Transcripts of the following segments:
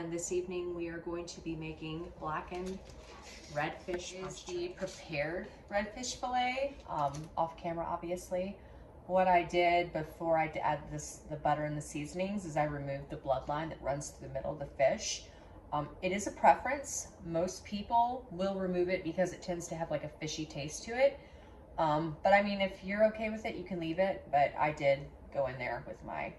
and this evening we are going to be making blackened redfish. This is the prepared redfish fillet, off camera obviously. What I did before I add the butter and the seasonings is I removed the bloodline that runs through the middle of the fish. It is a preference. Most people will remove it because it tends to have like a fishy taste to it. But I mean, if you're okay with it, you can leave it. But I did go in there with my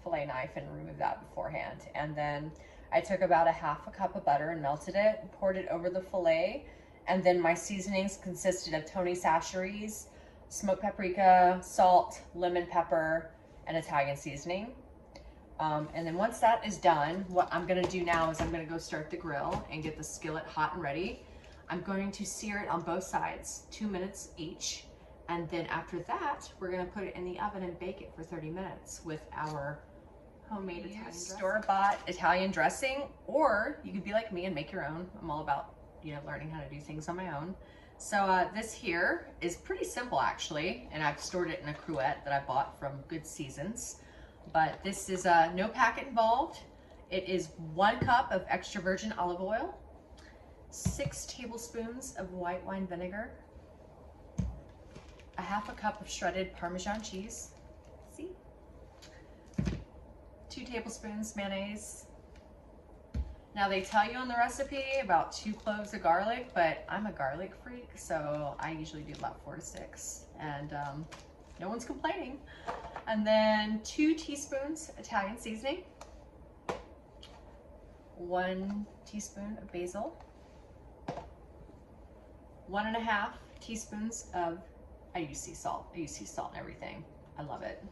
fillet knife and remove that beforehand. And then I took about a half a cup of butter and melted it, poured it over the fillet. And then my seasonings consisted of Tony Chacheres, smoked paprika, salt, lemon pepper, and Italian seasoning. And then once that is done, what I'm gonna do now is I'm gonna go start the grill and get the skillet hot and ready. I'm going to sear it on both sides, 2 minutes each. And then after that, we're gonna put it in the oven and bake it for 30 minutes with our homemade Italian dressing. Store-bought Italian dressing, or you could be like me and make your own. I'm all about, learning how to do things on my own. So this here is pretty simple actually, and I've stored it in a cruet that I bought from Good Seasons. But this is no packet involved. It is 1 cup of extra virgin olive oil, 6 tablespoons of white wine vinegar, a half a cup of shredded Parmesan cheese, 2 tablespoons mayonnaise. Now they tell you on the recipe about 2 cloves of garlic, but I'm a garlic freak, so I usually do about 4 to 6, and no one's complaining. And then 2 teaspoons Italian seasoning, 1 teaspoon of basil, 1.5 teaspoons of, I use sea salt. I use sea salt in everything. I love it.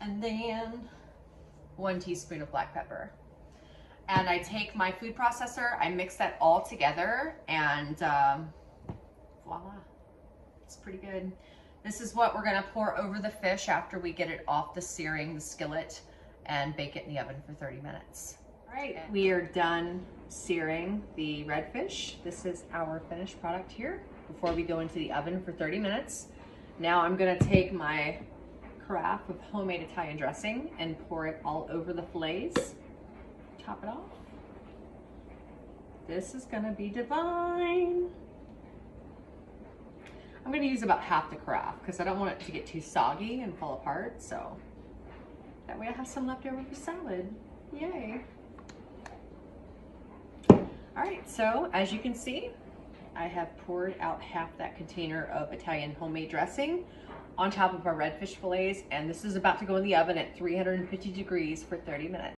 And then 1 teaspoon of black pepper. And I take my food processor, I mix that all together, and voila, it's pretty good. This is what we're gonna pour over the fish after we get it off the skillet, and bake it in the oven for 30 minutes. All right, we are done searing the redfish. This is our finished product here before we go into the oven for 30 minutes. Now I'm gonna take my carafe of homemade Italian dressing and pour it all over the fillets. Top it off. This is gonna be divine. I'm gonna use about half the carafe because I don't want it to get too soggy and fall apart, so that way I have some left over for salad. Yay. All right, so as you can see, I have poured out half that container of Italian homemade dressing on top of our redfish fillets, and this is about to go in the oven at 350 degrees for 30 minutes.